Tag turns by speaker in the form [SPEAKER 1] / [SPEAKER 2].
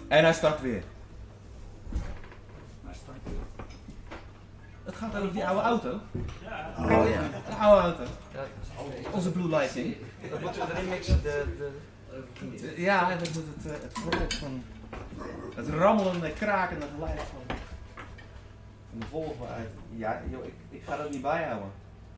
[SPEAKER 1] En hij start weer. Het gaat over die oude auto.
[SPEAKER 2] Ja.
[SPEAKER 1] Oh ja, een oude auto. Onze Blue Lighting.
[SPEAKER 3] Dat moeten we erin mixen.
[SPEAKER 1] Ja, en dat moet het geluid van het rammelende, krakende geluid van de Volvo uit. Ja, joh, ik ga dat niet bijhouden.